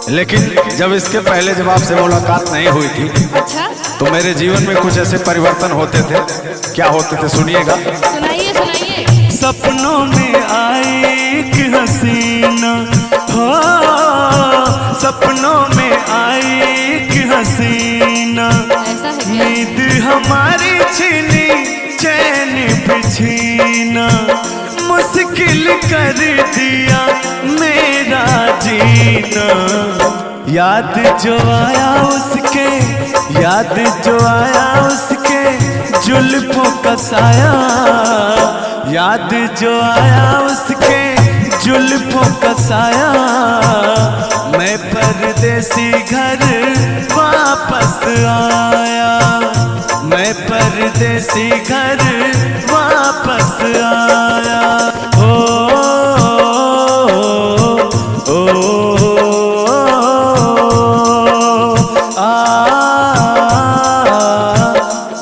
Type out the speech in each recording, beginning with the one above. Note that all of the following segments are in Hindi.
लेकिन जब इसके पहले जब आपसे मुलाकात नहीं हुई थी, अच्छा, तो मेरे जीवन में कुछ ऐसे परिवर्तन होते थे। क्या होते थे सुनिएगा। सुनाइए सुनाइए। सपनों में आई एक हसीना हो, सपनों में आई एक हसीना, ऐसा है क्या? नींद हमारी छीनी चैन भी छीना, मुश्किल कर दिया मेरा जीना। याद जो आया उसके, याद जो आया उसके जुल्फों का साया, याद जो आया उसके जुल्फों का साया, मैं परदेसी घर वापस आया, मैं परदेसी घर वापस आया। ओ, ओ, ओ, आ,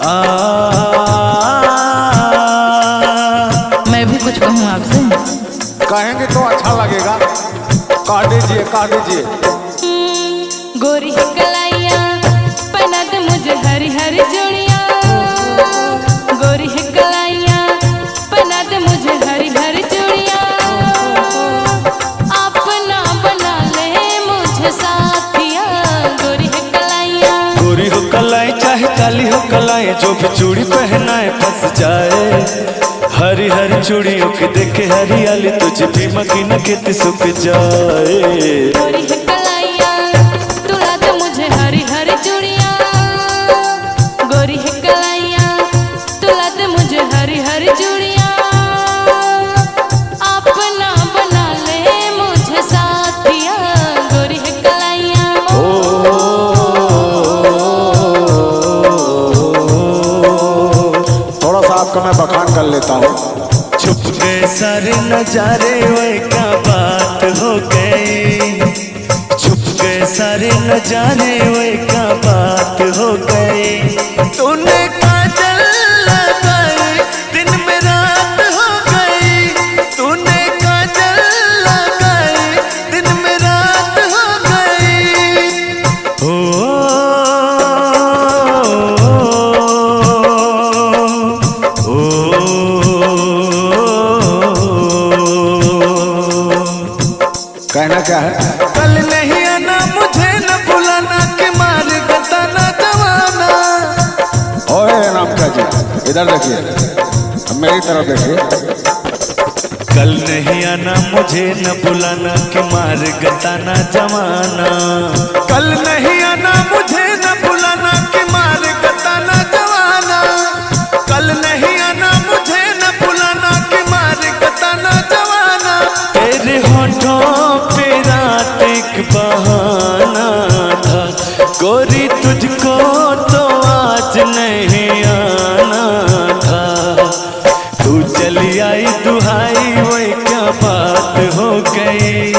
आ, मैं भी कुछ कहूँ आपसे। कहेंगे तो अच्छा लगेगा। कह दीजिए, कह दीजिए। गोरी कलाइया पहना दे मुझे हरी हरी चूड़ियाँ, गोरी कलाइया पहना दे मुझे हरी हरी चूड़ियाँ, अपना बना ले मुझे साथिया। गोरी कलाइया, गोरी हो कलाई चाहे काली हो कलाई, जो भी चूड़ी पहनाए फंस जाए। हरी हरी चूड़ियों के देखे हरियाली, तुझे भी मकीन खेती सूख जाए। गोरी कलाइया तुला दे मुझे हरी हरी चूड़ियाँ, गोरी कलाइया तुला दे मुझे हरी हरी चूड़ियाँ, अपना बना ले मुझे साथिया। गोरी कलाइया, थोड़ा सा आपका मैं बखान कर लेता हूँ। छुप गए सारे नजारे वे क्या बात हो गई, छुप गए सारे नजारे वे क्या बात हो गई। तूने काजल लगाई दिन में रात हो गई, तूने काजल लगाई दिन में रात हो गई। ओ, कहना क्या है? कल नहीं आना मुझे न बुलाना कि मार गताना जवाना। ओए नाम क्या जी, इधर देखिए, अब मेरी तरफ देखिए। कल नहीं आना मुझे न बुलाना कि मार गताना जवाना, कल नहीं आना मुझे न बुलाना कि मार गताना जवाना, कल नहीं आना मुझे न बुलाना कि मार गताना जवाना। तेरे होठों पे रात एक बहाना था, गोरी तुझको तो आज नहीं आना था। तू चली आई दुहाई वही क्या बात हो गई,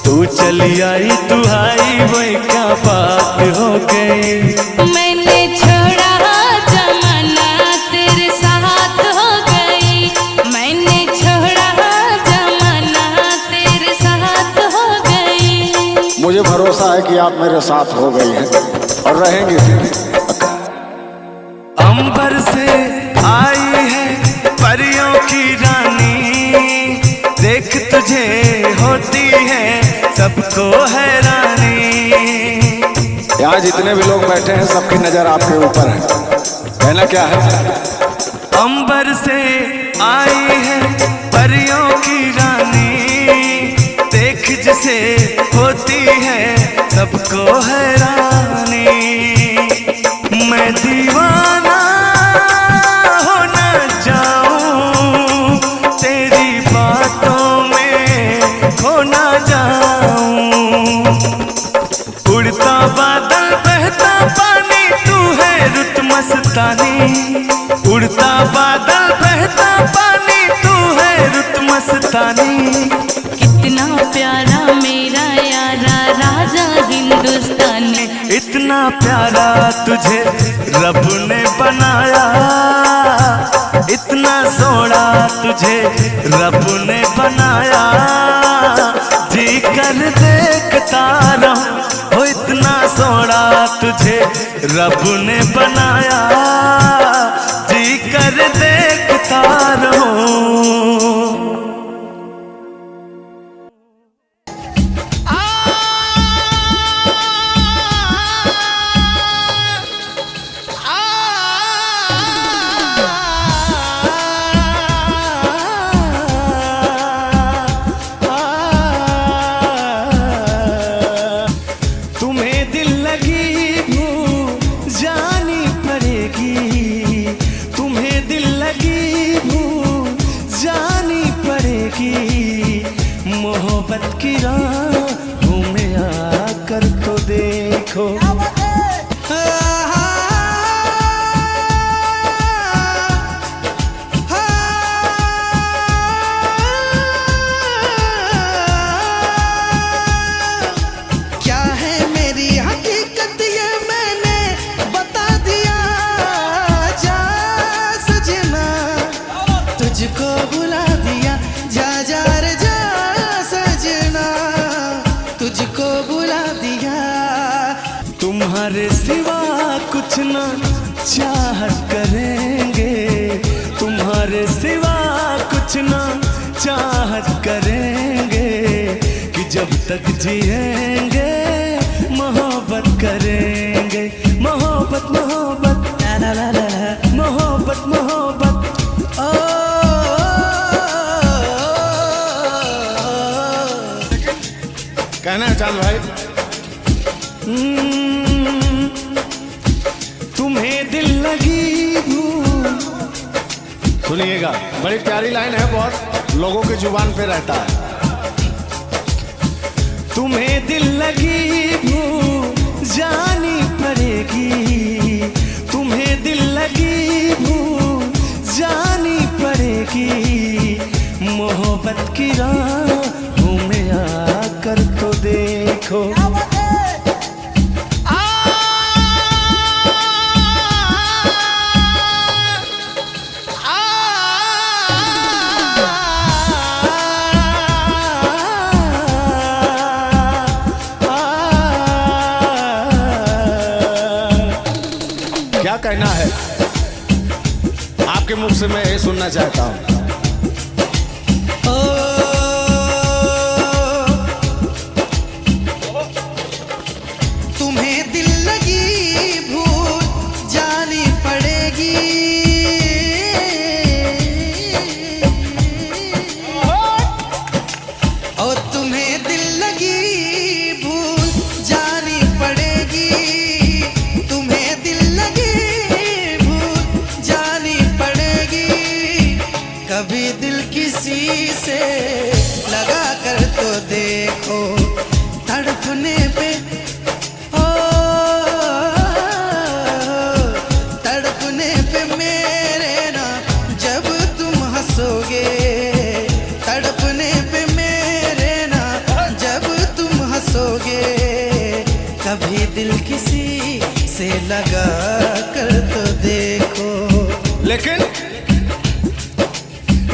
तू चली आई दुहाई वही क्या बात हो गई। मैंने छोड़ा जमाना तेरे साथ हो गई, मैंने छोड़ा जमाना तेरे साथ हो गई। मुझे भरोसा है कि आप मेरे साथ हो गई हैं और रहेंगे भी। अंबर से आई है परियों की रानी, देख तुझे होती है सबको हैरानी। यहाँ जितने भी लोग बैठे हैं सबकी नजर आपके ऊपर है। कहना क्या है? अंबर से आई है परियों की रानी, देख जिसे होती है सबको हैरानी। मैं दीवाना हो न जाऊं, तेरी बातों में खो न जाऊं। उड़ता बादल बहता पानी, तू है रुत मस्तानी, उड़ता बादल बहता पानी, तू है रुत मस्तानी। कितना प्यारा मेरा यारा राजा हिंदुस्तानी, इतना प्यारा तुझे रब ने बनाया, इतना सोना तुझे रब ने बनाया। जी कर देखता हो इतना सोना तुझे रब ने बनाया, जी कर देखता रहूं। मोहब्बत की राहों में आकर तो देखो। क्या है मेरी हकीकत ये मैंने बता दिया, जा सजना तुझको बुला दिया, जा जा रे जा सजना तुझको बुला दिया। तुम्हारे सिवा कुछ ना चाहत करेंगे, तुम्हारे सिवा कुछ ना चाहत करेंगे, कि जब तक जिएंगे मोहब्बत करेंगे। मोहब्बत मोहब्बत ला ला ला ला, मोहब्बत मोहब्बत कहना है चांद भाई। तुम्हें दिल लगी भूल। सुनिएगा, बड़ी प्यारी लाइन है, बहुत लोगों की जुबान पे रहता है। तुम्हें दिल लगी भूल जानी पड़ेगी, तुम्हें दिल लगी भूल जानी पड़ेगी, मोहब्बत की राहों में आकर तो देखो। क्या कहना है आपके मुख से, मैं ये सुनना चाहता हूँ। तुम्हें दिल लगी भूल जानी पड़ेगी, और तुम्हें दिल लगी भूल जानी पड़ेगी, तुम्हें दिल लगी भूल जानी पड़ेगी। कभी दिल किसी से लगा कर तो देखो, तड़पने पे तड़पने पे मेरे ना जब तुम हंसोगे, तड़पने पे मेरे ना जब तुम हंसोगे, कभी दिल किसी से लगा कर तो देखो। लेकिन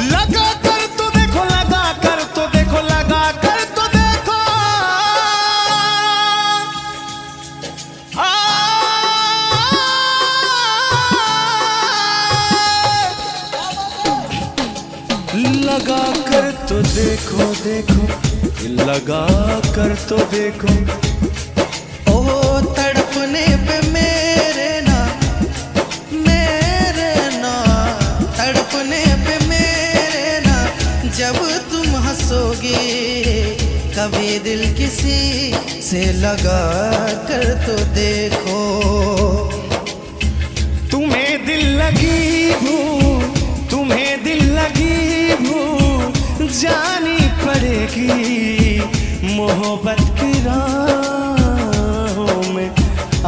लगा कर तो देखो, लगा कर तो देखो, लगा कर तो देखो। लगा कर तो देखो देखो, लगा कर तो देखो। ओ तड़पने पे मेरे ना तड़पने पे मेरे ना जब तुम हंसोगे, कभी दिल किसी से लगा कर तो देखो। तुम्हें दिल लगी भूल, तुम्हें दिल लगी भूल जानी पड़ेगी, मोहब्बत की राहों में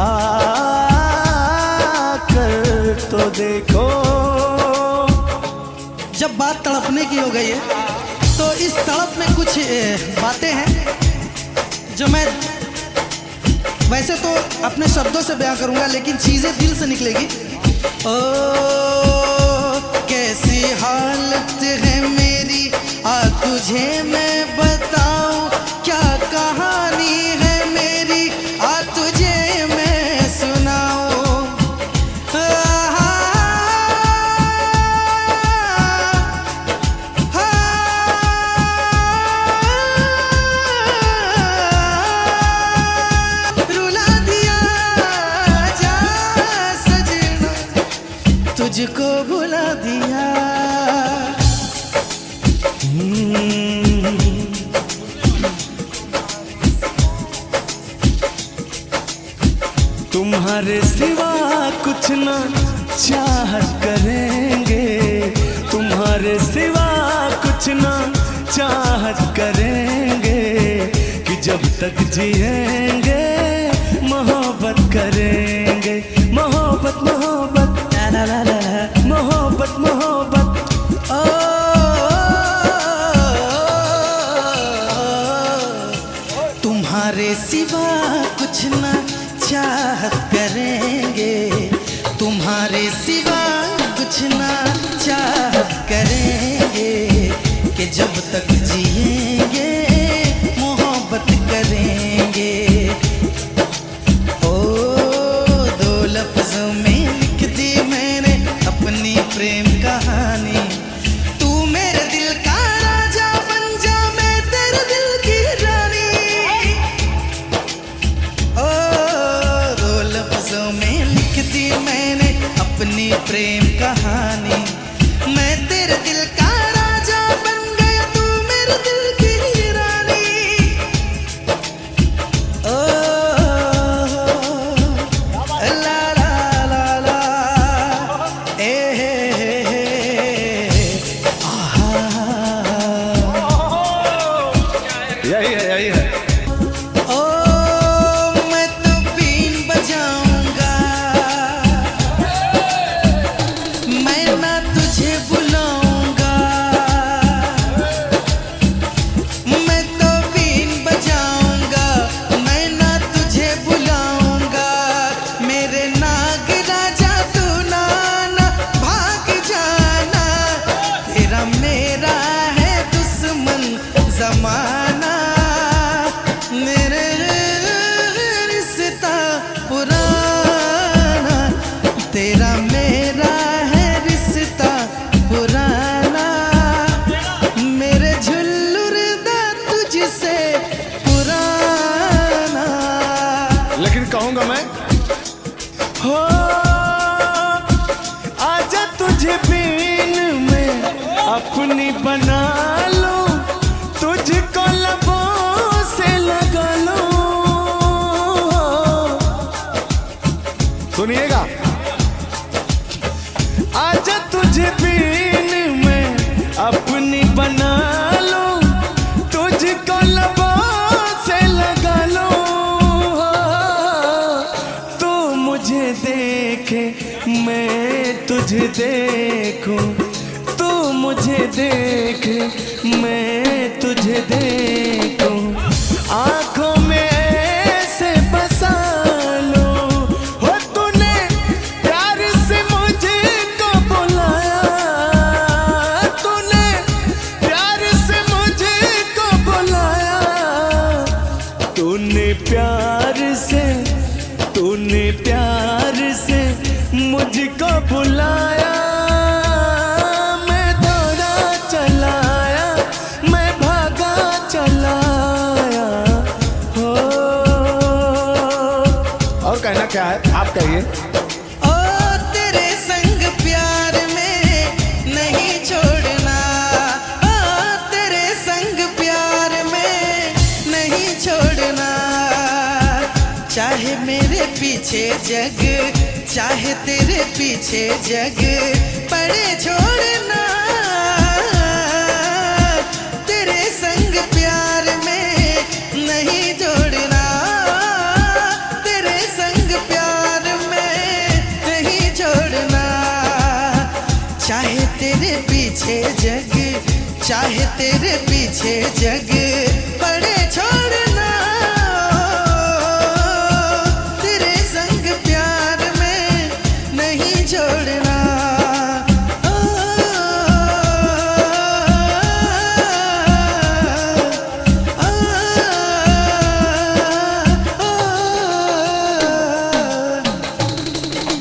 आकर तो देखो। जब बात तड़पने की हो गई है तो इस तड़प में कुछ बातें हैं जो मैं वैसे तो अपने शब्दों से बयां करूंगा, लेकिन चीजें दिल से निकलेगी। ओ कैसी हालत है मेरी, आ तुझे मैं बताऊं, क्या कहानी है मेरी, तुम्हारे सिवा कुछ ना चाहत करेंगे, तुम्हारे सिवा कुछ ना चाहत करेंगे, कि जब तक जिएंगे मोहब्बत करेंगे। मोहब्बत मोहब्बत ला ला ला ला, मोहब्बत मोहब्बत। तुम्हारे सिवा कुछ ना चाहत करेंगे, तुम्हारे सिवा कुछ ना चाहत करेंगे, कि जब तक जिएंगे मोहब्बत करेंगे। ओ दो लफ्जों में लिख दी मैंने अपनी प्रेम कहानी, तू मेरे दिल का राजा बन जा, मैं तेरे दिल की रानी। ओ दो लफ्जों में लिख दी मैंने अपनी प्रेम कहानी, मैं तेरे दिल का राजा बन गया, तू मेरे दिल की रानी। ओ ला ला ला ला, ए आहा। यही है यही है। ओ मैं तो बीन बजाऊंगा, मैं ना तुझे बुलाऊंगा, मैं तो बीन बजाऊंगा, मैं ना तुझे बुलाऊंगा, मेरे नाग राजा तू ना भाग जाना, तेरा मेरा है दुश्मन जमाना, मेरे रिश्ता पुराना, तेरा मेरा है रिश्ता पुराना, मेरे झुल्लुरदा तुझसे पुराना। लेकिन कहूंगा मैं, हो आजा तुझे बीन में अपनी बना लूं, तुझको लबों से लगा लूं। सुनिएगा, आजा तुझे बीन में अपनी बना लूं, तुझको लबों से लगा लूं। तू मुझे देखे मैं तुझे देखूं, तू मुझे देखे मैं तुझे देखूं, आंखों में ऐसे बसा लूं। हो तूने प्यार से मुझको बुलाया, तूने प्यार से मुझको बुलाया, तूने प्यार से मुझको बुलाया, मैं दौड़ा चलाया, मैं भागा चलाया। हो और कहना क्या है आप कहिए। ओ तेरे संग प्यार में नहीं छोड़ना, ओ तेरे संग प्यार में नहीं छोड़ना, चाहे मेरे पीछे जग, चाहे तेरे पीछे जग पड़े छोड़ना, तेरे संग प्यार में नहीं जोड़ना, तेरे संग प्यार में नहीं छोड़ना, चाहे तेरे पीछे जग, चाहे तेरे पीछे जग पड़े छोड़ना, तेरे संग प्यार में नहीं छोड़ना।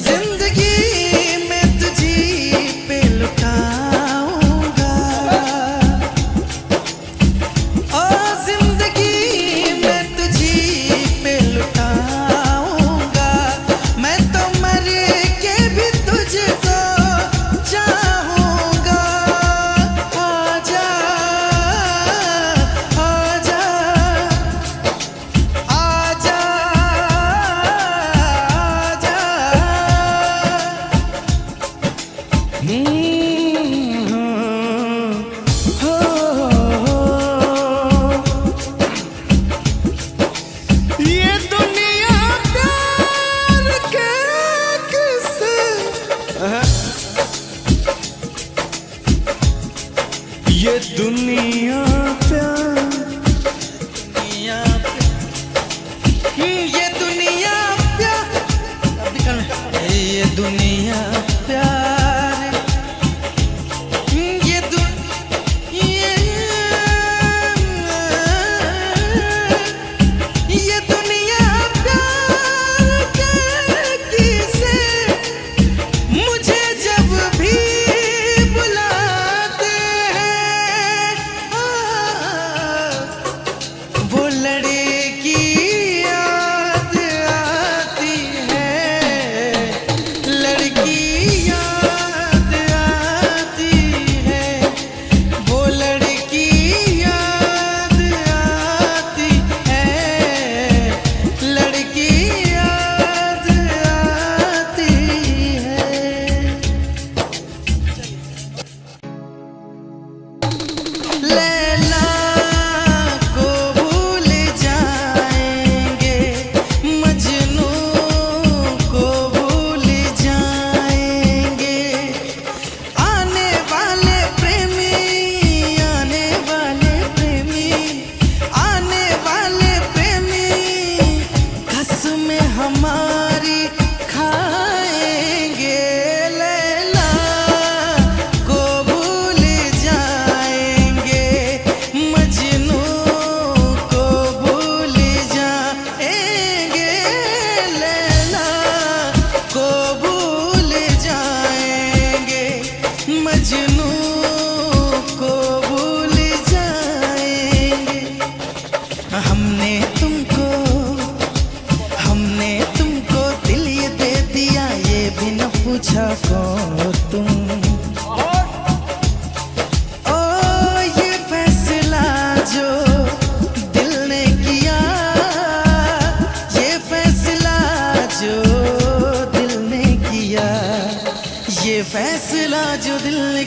जिंदगी में तुझी पे लुटाऊंगा, ओ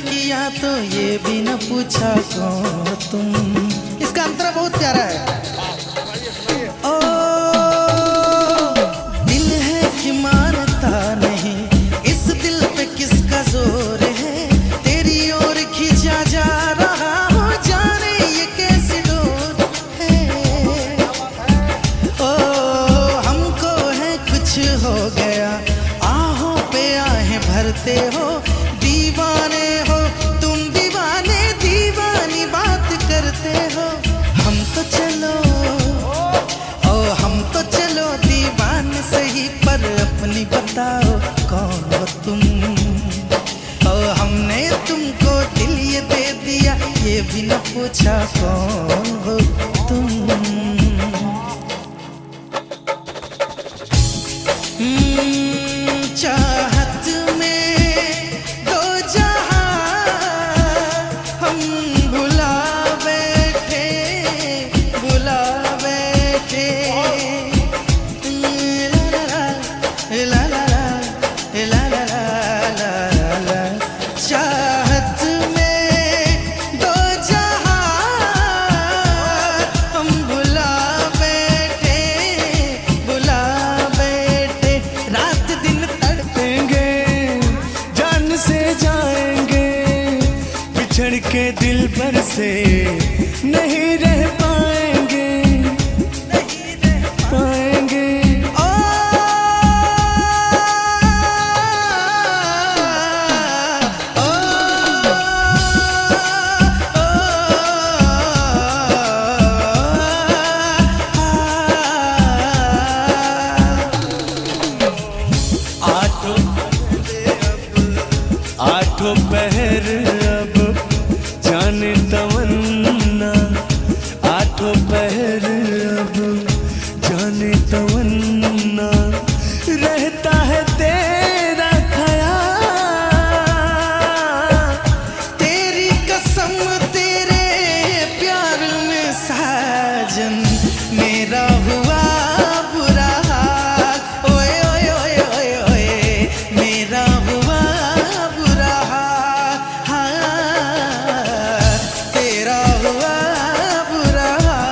किया तो ये भी न पूछा कौन तुम। इसका अंतरा बहुत प्यारा है। ओ दिल है कि मानता नहीं, इस दिल पे किसका जोर है, तेरी ओर खींचा जा रहा हो, जाने ये कैसी डोर है। ओ हमको है कुछ हो गया, आहों पे आहें भरते हो, दीवाने हो तुम दीवाने, दीवानी बात करते हो। हम तो चलो दीवाने सही, पर अपनी बताओ कौन हो तुम। ओ हमने तुमको दिल ये दे दिया, ये भी न पूछा कौन हो तुम। चाहत में दो जहां हम भुला बैठे, भुला बैठे। ला ला ला ला ला ला, चाहत में दो जहां हम भुला बैठे, भुला बैठे। रात दिन तड़पेंगे, जान से जाएंगे, बिछड़ के दिल भर से नहीं रह पाएंगे, नहीं रह पाएंगे। आठों पहर अब जाने तमन्ना, आठों पहर अब जाने तमन्ना, रहता है तेरा ख्याल। तेरी कसम तेरे प्यार में साजन, मेरा हुआ बुरा हाल। ओए ओए ओए ओए ओए, मेरा हुआ बुरा हाल, तेरा हुआ बुरा हाल।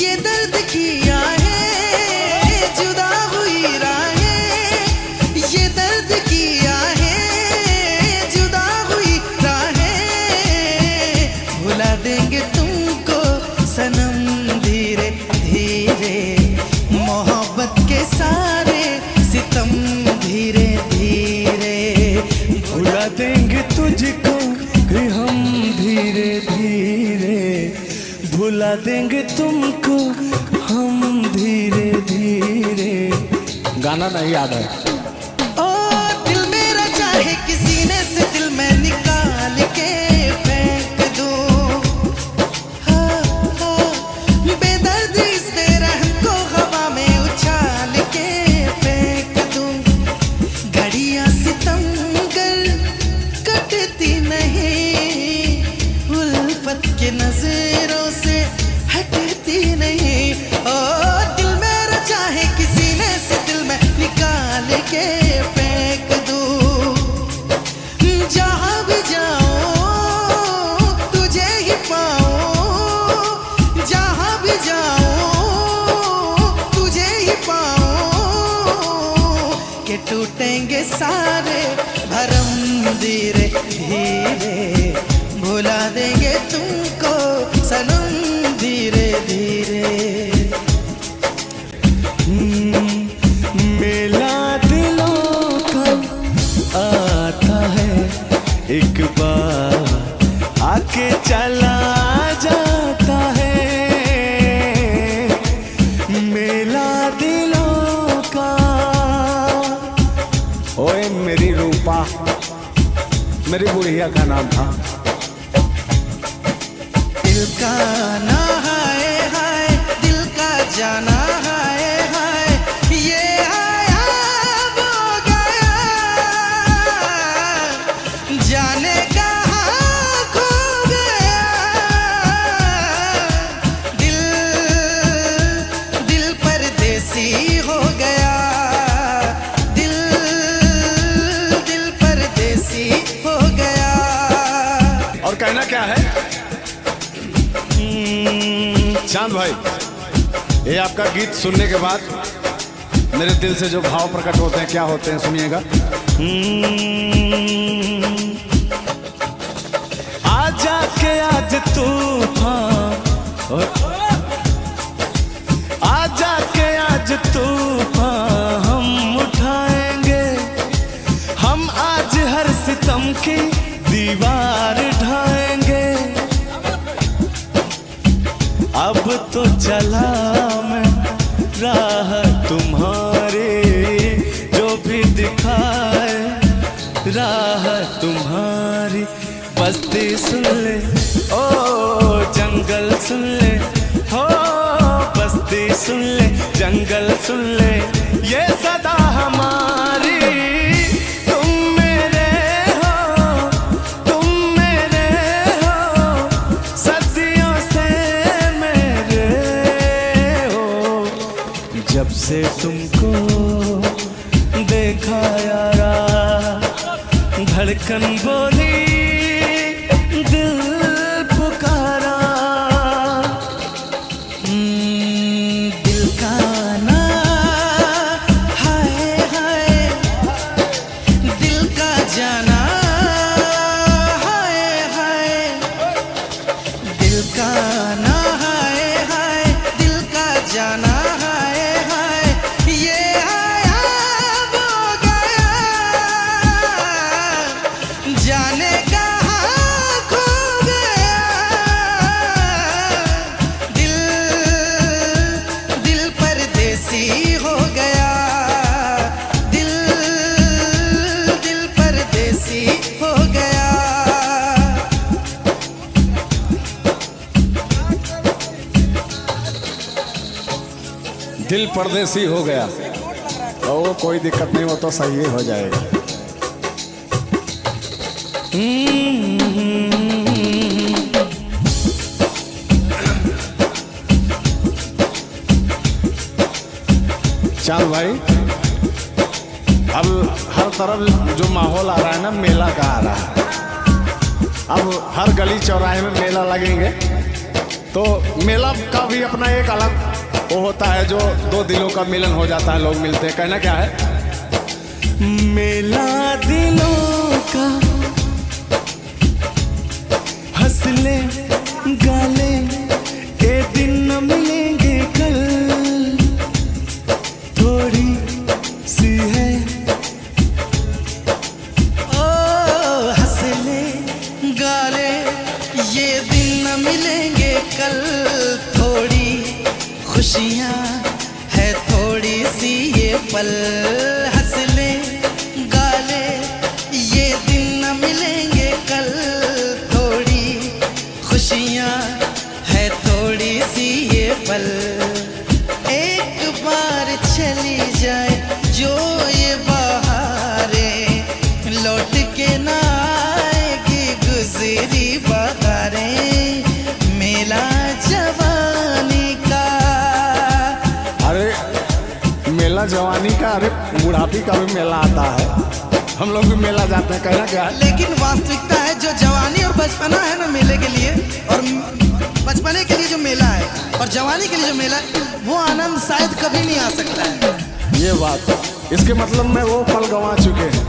ये दर्द किया है जुदा हुई राहें, ये दर्द किया है जुदा हुई राहें। भुला देंगे तुमको सनम धीरे धीरे, मोहब्बत के सारे सितम धीरे धीरे। भुला देंगे तुझको भी हम धीरे धीरे, भुला देंगे तुमको हम धीरे धीरे। गाना नहीं याद है। ओ दिल मेरा चाहे कि सीने से दिल में निकाल के फेंक दूं, हाँ, हाँ, बेदर्दी इस बेरहम को हवा में उछाल के फेंक दूं। घड़ियां सितमगर कटती नहीं, उल्फत के नजरों से हटती नहीं। ओ दिल मेरा चाहे कि सीने से दिल में निकाल के फेंक दूं। जहां भी जाऊं तुझे ही पाऊं, जहां भी जाऊं तुझे ही पाऊं। के टूटेंगे सारे भरम धीरे धीरे, भुला देंगे तुमको सनम धीरे धीरे। मेला दिलों का आता है, एक बार आके चला जाता है। मेला दिलों का। ओए मेरी रूपा, मेरी बुढ़िया का नाम था। दिल का ना हाय हाय, दिल का जाना हाय हाय, ये आया वो गया, जाने कहाँ खो गया। दिल दिल परदेसी हो गया, दिल और कहना क्या है? चांद भाई, ये आपका गीत सुनने के बाद मेरे दिल से जो भाव प्रकट होते हैं, क्या होते हैं, सुनिएगा। आजा के आज तूफान, आजा के आज तूफान हम उठाएंगे, हम आज हर सितम की दीवार ढाएंगे। अब तो चला मैं राह तुम्हारी, जो भी दिखाए राह तुम्हारी। बस्ती सुन ले ओ जंगल सुन ले, हो बस्ती सुन ले जंगल सुन ले, ये सदा हमारी। तुम मेरे हो, तुम मेरे हो, सदियों से मेरे हो। जब से तुमको देखा यारा, धड़कन बोली दिल पुकारा। दिल का ना हाय हाय, दिल का जाना हाय हाय, दिल का ना हाय हाय, दिल का जाना हाय हाय, ये आया वो गया, जाने कहाँ खो गया। दिल दिल परदेसी हो गया, दिल दिल परदेसी हो गया। दिल परदेसी हो गया। ओ कोई दिक्कत नहीं, वो तो सही ही हो जाएगा। चांद भाई, अब हर तरफ जो माहौल आ रहा है ना, मेला का आ रहा है। अब हर गली चौराहे में मेला लगेंगे, तो मेला का भी अपना एक अलग वो होता है, जो दो दिलों का मिलन हो जाता है, लोग मिलते हैं। कहना क्या है? मेला दिलों का, हंस ले गाले, ये दिन न मिलेंगे कल, थोड़ी सी है ओ हंस ले गाले, ये दिन न मिलेंगे कल, थोड़ी खुशियाँ है थोड़ी सी ये पल। हंस ले गाले, ये दिन न मिलेंगे कल, थोड़ी खुशियाँ है थोड़ी सी ये पल। एक बार चली जाए जो ये बहारें, लौट के ना आएगी गुजरी बहारें। मेला जवानी का, अरे मेला जवानी का, अरे बुढ़ापी का भी मेला आता है, हम लोग भी मेला जाते हैं। कहना क्या है? लेकिन वास्तविकता है जो जवानी और बचपना है ना मेले के लिए, और बचपने के लिए जो मेला है और जवानी के लिए जो मेला है, वो आनंद शायद कभी नहीं आ सकता है। ये बात, इसके मतलब में वो पल गंवा चुके हैं,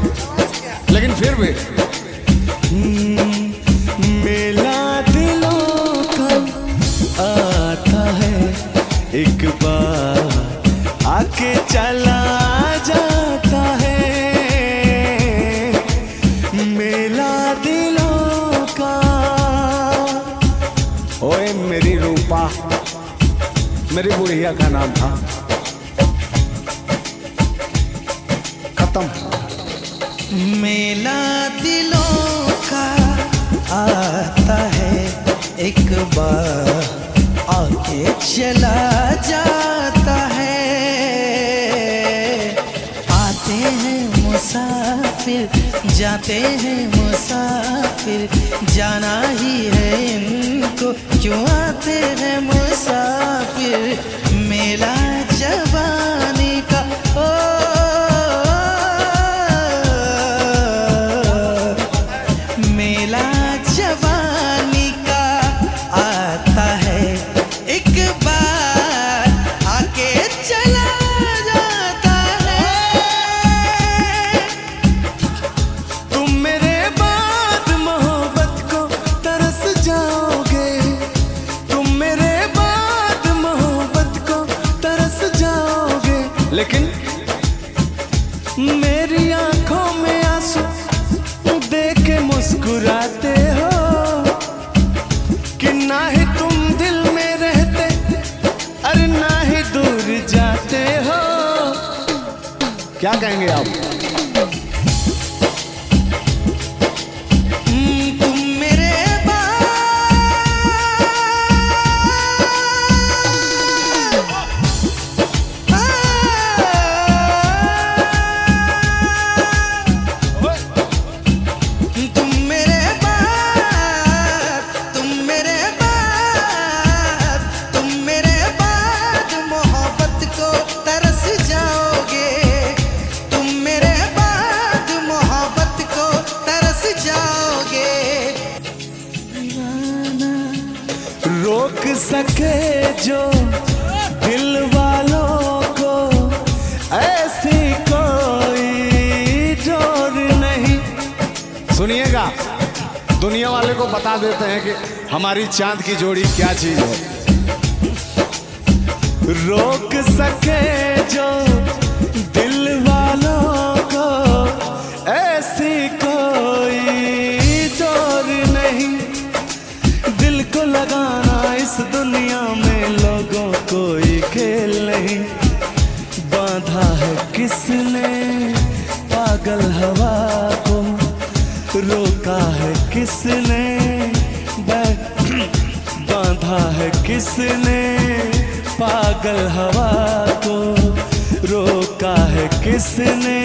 लेकिन फिर भी मेला दिलों का आता है, एक बार आके चला जाता है। मेला दिलों का। ओए मेरी रूपा, मेरी बुढ़िया का नाम था, खत्म। मेला दिलों का आता है, एक बार आके चला जाता है। आते हैं मुसाफिर, जाते हैं मुसाफिर, जाना ही है इनको, क्यों आते हैं मुसाफिर। मेला जवानी का, ओ मेला जवानी मुस्कुराते हो कि ना ही तुम दिल में रहते, अरे ना ही दूर जाते हो। क्या कहेंगे आप? तुम मेरे रोक सके जो दिल वालों को ऐसी कोई जोर नहीं। सुनिएगा, दुनिया वाले को बता देते हैं कि हमारी चांद की जोड़ी क्या चीज है। रोक सके जो दिल वालों को ऐसी कोई जोर नहीं। दिल को लगाना इस दुनिया में लोगों कोई खेल नहीं। बांधा है किसने पागल हवा को, रोका है किसने बांधा है किसने पागल हवा को, रोका है किसने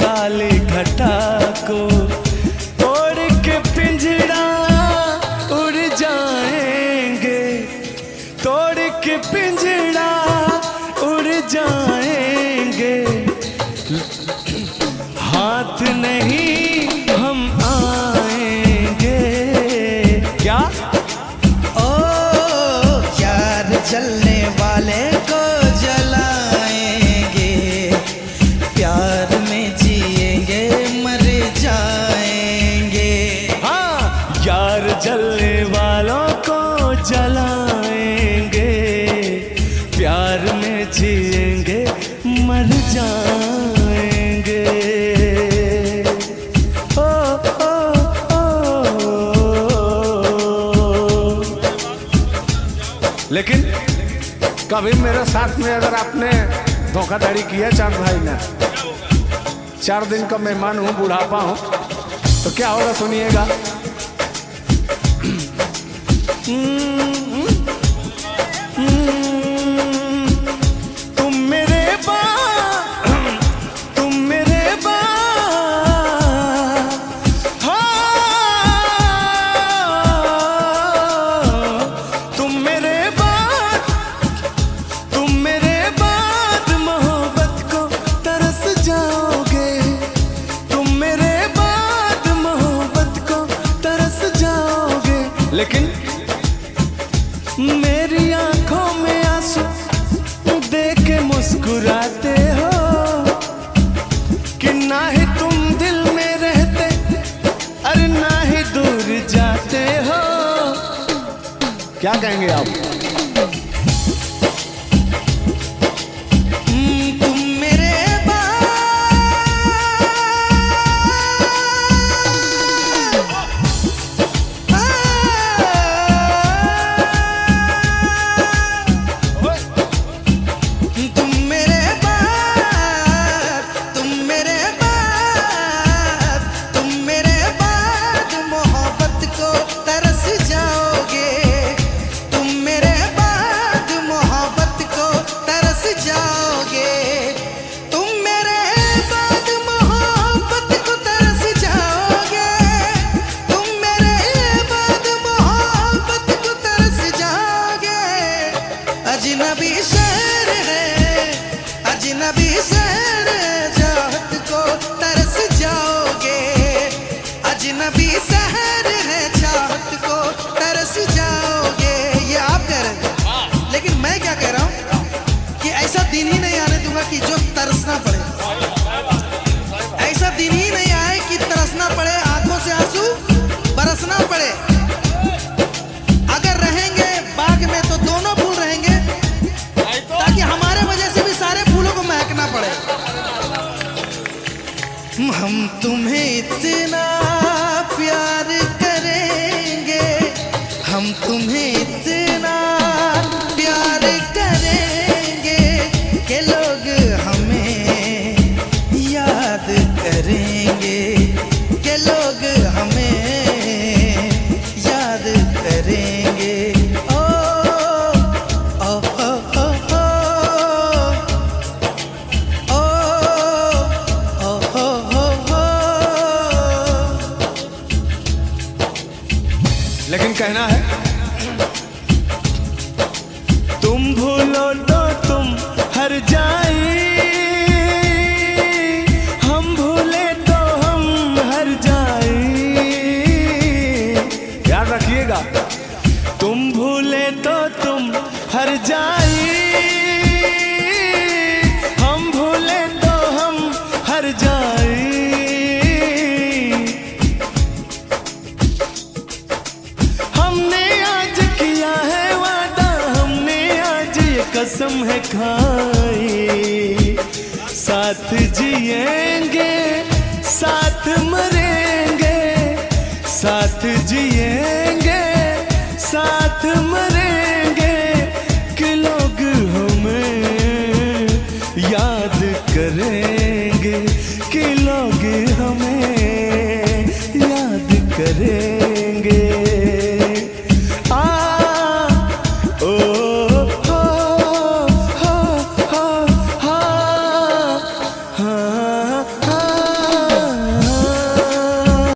काली घटा को। तोड़ के पिंजरा उड़ जाएंगे, तोड़ के पिंजरा उड़ जाएंगे, हाथ नहीं हम आएंगे। क्या? ओ यार जलने वाले को जलाएंगे, प्यार में जिएंगे मर जाएंगे। हाँ, यार जलने वालों को जलाएंगे, प्यार में जिएंगे मर जाएंगे। ओ, ओ, ओ, लेकिन कभी मेरे साथ में अगर आपने धोखाधड़ी किया चांद भाई ने, 4 दिन का मेहमान हूँ, बुढ़ापा हूँ, तो क्या होगा सुनिएगा। तुम मेरे तुम मेरे तुम मेरे तुम मेरे बाद मोहब्बत को तरस जाओगे। तुम मेरे बाद मोहब्बत को तरस जाओगे। लेकिन मेरी आंखों में आंसू देख के मुस्कुराते हो कि ना ही तुम दिल में रहते, अरे ना ही दूर जाते हो। क्या कहेंगे आप? तुम मेरे अजनबी शहर है, अजनबी शहर चाहत को तरस जाओगे। अजनबी शहर है चाहत को तरस जाओगे। ये आप कह रहे हैं, लेकिन मैं क्या कह रहा हूँ कि ऐसा दिन ही नहीं आने दूंगा कि जो तरसना पड़े। ऐसा दिन ही नहीं आए कि तरसना पड़े, आंखों से आंसू बरसना पड़े। अगर रहेंगे बाग में तो दोनों फूल रहेंगे, ताकि हमारे वजह से भी सारे फूलों को महकना पड़े। हम तुम्हें इतना प्यार लेकिन कहना है तुम भूलो तो तुम हर जाए, हम भूले तो हम हर जाए। याद रखिएगा, तुम भूले तो तुम हर जाए, हम भूले तो हम हर जाए। हमने आज किया है वादा, हमने आज ये कसम है खाई, साथ जिएंगे साथ मरेंगे, साथ जिएंगे साथ मरेंगे, कि लोग हमें याद करेंगे, कि लोग हमें याद करेंगे।